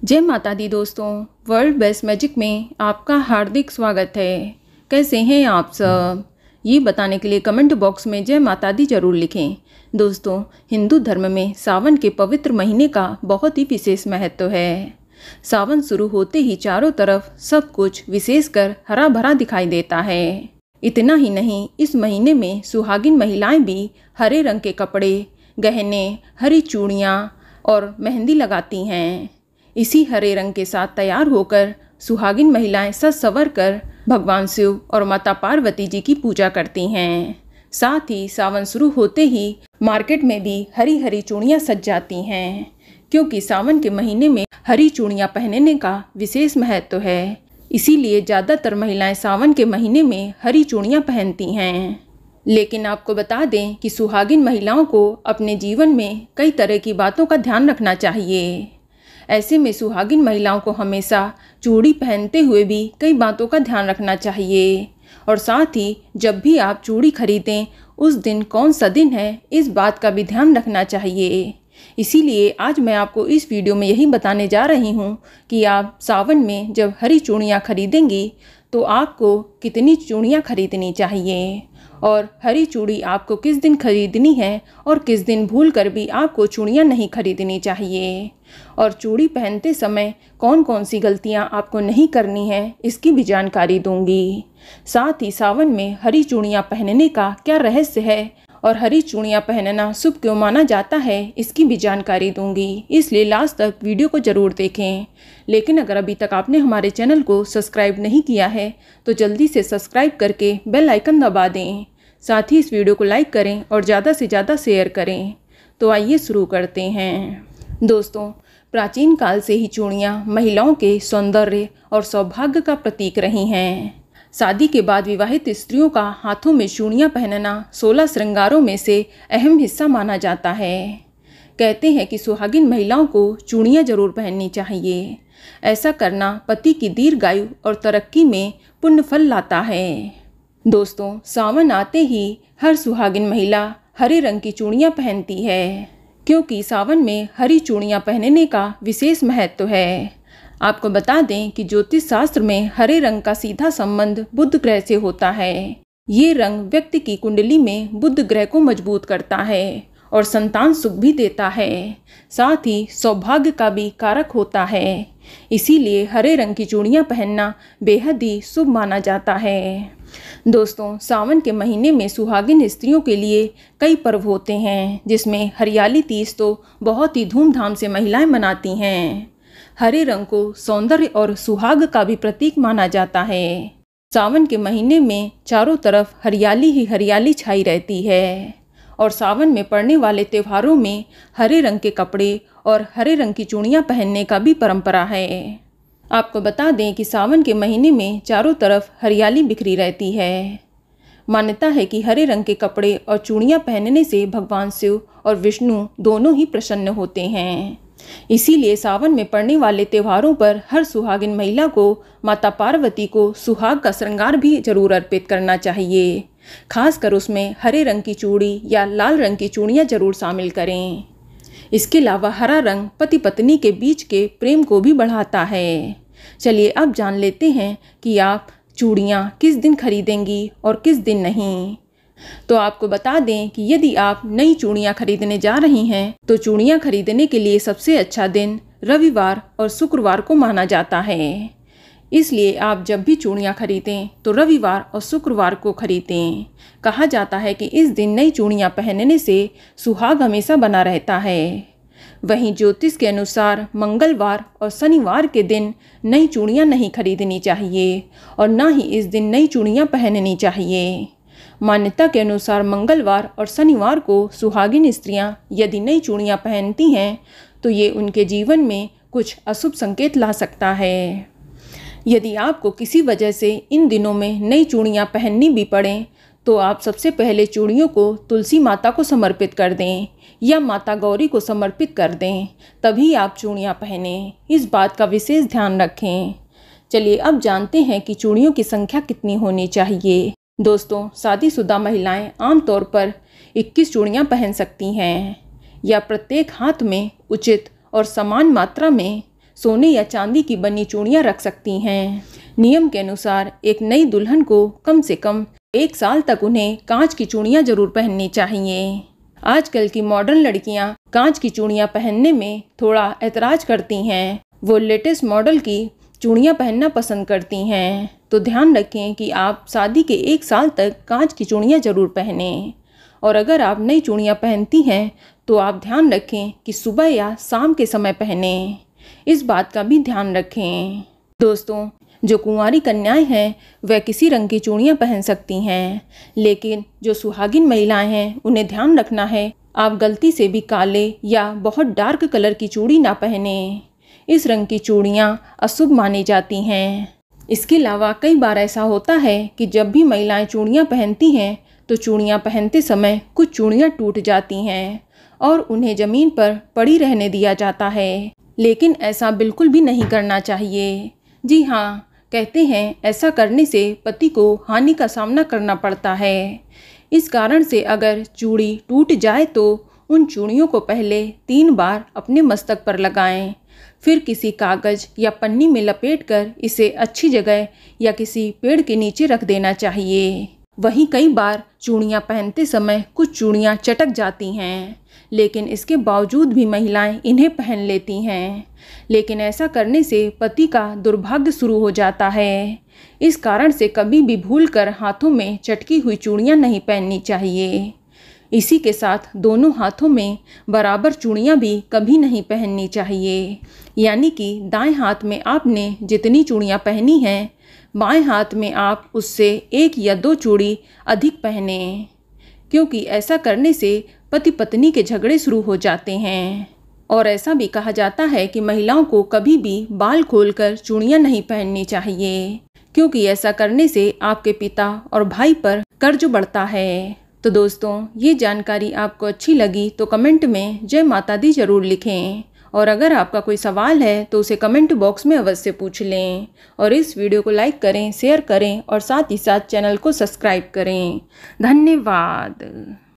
जय माता दी दोस्तों, वर्ल्ड बेस्ट मैजिक में आपका हार्दिक स्वागत है। कैसे हैं आप सब? ये बताने के लिए कमेंट बॉक्स में जय माता दी जरूर लिखें। दोस्तों, हिंदू धर्म में सावन के पवित्र महीने का बहुत ही विशेष महत्व है। सावन शुरू होते ही चारों तरफ सब कुछ विशेषकर हरा भरा दिखाई देता है। इतना ही नहीं, इस महीने में सुहागिन महिलाएं भी हरे रंग के कपड़े, गहने, हरी चूड़ियाँ और मेहंदी लगाती हैं। इसी हरे रंग के साथ तैयार होकर सुहागिन महिलाएं सज संवर कर भगवान शिव और माता पार्वती जी की पूजा करती हैं। साथ ही सावन शुरू होते ही मार्केट में भी हरी हरी चूड़ियाँ सज जाती हैं, क्योंकि सावन के महीने में हरी चूड़ियाँ पहनने का विशेष महत्व है। इसीलिए ज़्यादातर महिलाएं सावन के महीने में हरी चूड़ियाँ पहनती हैं। लेकिन आपको बता दें कि सुहागिन महिलाओं को अपने जीवन में कई तरह की बातों का ध्यान रखना चाहिए। ऐसे में सुहागिन महिलाओं को हमेशा चूड़ी पहनते हुए भी कई बातों का ध्यान रखना चाहिए। और साथ ही जब भी आप चूड़ी खरीदें उस दिन कौन सा दिन है, इस बात का भी ध्यान रखना चाहिए। इसीलिए आज मैं आपको इस वीडियो में यही बताने जा रही हूँ कि आप सावन में जब हरी चूड़ियाँ खरीदेंगी तो आपको कितनी चूड़ियाँ खरीदनी चाहिए और हरी चूड़ी आपको किस दिन खरीदनी है और किस दिन भूलकर भी आपको चूड़ियाँ नहीं खरीदनी चाहिए। और चूड़ी पहनते समय कौन कौन सी गलतियाँ आपको नहीं करनी है, इसकी भी जानकारी दूंगी। साथ ही सावन में हरी चूड़ियाँ पहनने का क्या रहस्य है और हरी चूड़ियाँ पहनना शुभ क्यों माना जाता है, इसकी भी जानकारी दूंगी। इसलिए लास्ट तक वीडियो को ज़रूर देखें। लेकिन अगर अभी तक आपने हमारे चैनल को सब्सक्राइब नहीं किया है तो जल्दी से सब्सक्राइब करके बेल आइकन दबा दें। साथ ही इस वीडियो को लाइक करें और ज़्यादा से ज़्यादा शेयर करें। तो आइए शुरू करते हैं। दोस्तों, प्राचीन काल से ही चूड़ियाँ महिलाओं के सौंदर्य और सौभाग्य का प्रतीक रही हैं। शादी के बाद विवाहित स्त्रियों का हाथों में चूड़ियाँ पहनना 16 श्रृंगारों में से अहम हिस्सा माना जाता है। कहते हैं कि सुहागिन महिलाओं को चूड़ियाँ जरूर पहननी चाहिए। ऐसा करना पति की दीर्घायु और तरक्की में पुण्य फल लाता है। दोस्तों, सावन आते ही हर सुहागिन महिला हरे रंग की चूड़ियाँ पहनती है, क्योंकि सावन में हरी चूड़ियाँ पहनने का विशेष महत्व है। आपको बता दें कि ज्योतिष शास्त्र में हरे रंग का सीधा संबंध बुध ग्रह से होता है। ये रंग व्यक्ति की कुंडली में बुध ग्रह को मजबूत करता है और संतान सुख भी देता है। साथ ही सौभाग्य का भी कारक होता है। इसीलिए हरे रंग की चूड़ियाँ पहनना बेहद ही शुभ माना जाता है। दोस्तों, सावन के महीने में सुहागिन स्त्रियों के लिए कई पर्व होते हैं, जिसमें हरियाली तीज तो बहुत ही धूमधाम से महिलाएं मनाती हैं। हरे रंग को सौंदर्य और सुहाग का भी प्रतीक माना जाता है। सावन के महीने में चारों तरफ हरियाली ही हरियाली छाई रहती है और सावन में पड़ने वाले त्योहारों में हरे रंग के कपड़े और हरे रंग की चूड़ियाँ पहनने का भी परंपरा है। आपको बता दें कि सावन के महीने में चारों तरफ हरियाली बिखरी रहती है। मान्यता है कि हरे रंग के कपड़े और चूड़ियाँ पहनने से भगवान शिव और विष्णु दोनों ही प्रसन्न होते हैं। इसीलिए सावन में पड़ने वाले त्योहारों पर हर सुहागिन महिला को माता पार्वती को सुहाग का श्रृंगार भी जरूर अर्पित करना चाहिए। खासकर उसमें हरे रंग की चूड़ी या लाल रंग की चूड़ियाँ जरूर शामिल करें। इसके अलावा हरा रंग पति पत्नी के बीच के प्रेम को भी बढ़ाता है। चलिए अब जान लेते हैं कि आप चूड़ियाँ किस दिन खरीदेंगी और किस दिन नहीं। तो आपको बता दें कि यदि आप नई चूड़ियाँ खरीदने जा रही हैं तो चूड़ियाँ खरीदने के लिए सबसे अच्छा दिन रविवार और शुक्रवार को माना जाता है। इसलिए आप जब भी चूड़ियाँ खरीदें तो रविवार और शुक्रवार को खरीदें। कहा जाता है कि इस दिन नई चूड़ियाँ पहनने से सुहाग हमेशा बना रहता है। वहीं ज्योतिष के अनुसार मंगलवार और शनिवार के दिन नई चूड़ियाँ नहीं खरीदनी चाहिए और न ही इस दिन नई चूड़ियाँ पहननी चाहिए। मान्यता के अनुसार मंगलवार और शनिवार को सुहागिन स्त्रियां यदि नई चूड़ियां पहनती हैं तो ये उनके जीवन में कुछ अशुभ संकेत ला सकता है। यदि आपको किसी वजह से इन दिनों में नई चूड़ियां पहननी भी पड़ें तो आप सबसे पहले चूड़ियों को तुलसी माता को समर्पित कर दें या माता गौरी को समर्पित कर दें, तभी आप चूड़ियां पहनें। इस बात का विशेष ध्यान रखें। चलिए अब जानते हैं कि चूड़ियों की संख्या कितनी होनी चाहिए। दोस्तों, शादीशुदा महिलाएं आमतौर पर 21 चूड़ियाँ पहन सकती हैं या प्रत्येक हाथ में उचित और समान मात्रा में सोने या चांदी की बनी चूड़ियाँ रख सकती हैं। नियम के अनुसार एक नई दुल्हन को कम से कम 1 साल तक उन्हें कांच की चूड़ियाँ जरूर पहननी चाहिए। आजकल की मॉडर्न लड़कियाँ कांच की चूड़ियाँ पहनने में थोड़ा ऐतराज करती हैं। वो लेटेस्ट मॉडल की चूड़ियाँ पहनना पसंद करती हैं। तो ध्यान रखें कि आप शादी के 1 साल तक कांच की चूड़ियाँ जरूर पहनें। और अगर आप नई चूड़ियाँ पहनती हैं तो आप ध्यान रखें कि सुबह या शाम के समय पहनें। इस बात का भी ध्यान रखें। दोस्तों, जो कुंवारी कन्याएं हैं वह किसी रंग की चूड़ियाँ पहन सकती हैं, लेकिन जो सुहागिन महिलाएं हैं उन्हें ध्यान रखना है आप गलती से भी काले या बहुत डार्क कलर की चूड़ी ना पहने। इस रंग की चूड़ियाँ अशुभ मानी जाती हैं। इसके अलावा कई बार ऐसा होता है कि जब भी महिलाएं चूड़ियाँ पहनती हैं तो चूड़ियाँ पहनते समय कुछ चूड़ियाँ टूट जाती हैं और उन्हें ज़मीन पर पड़ी रहने दिया जाता है, लेकिन ऐसा बिल्कुल भी नहीं करना चाहिए। जी हाँ, कहते हैं ऐसा करने से पति को हानि का सामना करना पड़ता है। इस कारण से अगर चूड़ी टूट जाए तो उन चूड़ियों को पहले 3 बार अपने मस्तक पर लगाएं, फिर किसी कागज़ या पन्नी में लपेटकर इसे अच्छी जगह या किसी पेड़ के नीचे रख देना चाहिए। वहीं कई बार चूड़ियाँ पहनते समय कुछ चूड़ियाँ चटक जाती हैं, लेकिन इसके बावजूद भी महिलाएं इन्हें पहन लेती हैं। लेकिन ऐसा करने से पति का दुर्भाग्य शुरू हो जाता है। इस कारण से कभी भी भूलकर हाथों में चटकी हुई चूड़ियाँ नहीं पहननी चाहिए। इसी के साथ दोनों हाथों में बराबर चूड़ियाँ भी कभी नहीं पहननी चाहिए। यानी कि दाएं हाथ में आपने जितनी चूड़ियाँ पहनी हैं, बाएं हाथ में आप उससे 1 या 2 चूड़ी अधिक पहने, क्योंकि ऐसा करने से पति पत्नी के झगड़े शुरू हो जाते हैं। और ऐसा भी कहा जाता है कि महिलाओं को कभी भी बाल खोलकर चूड़ियाँ नहीं पहननी चाहिए, क्योंकि ऐसा करने से आपके पिता और भाई पर कर्ज बढ़ता है। तो दोस्तों, ये जानकारी आपको अच्छी लगी तो कमेंट में जय माता दी जरूर लिखें। और अगर आपका कोई सवाल है तो उसे कमेंट बॉक्स में अवश्य पूछ लें। और इस वीडियो को लाइक करें, शेयर करें और साथ ही साथ चैनल को सब्सक्राइब करें। धन्यवाद।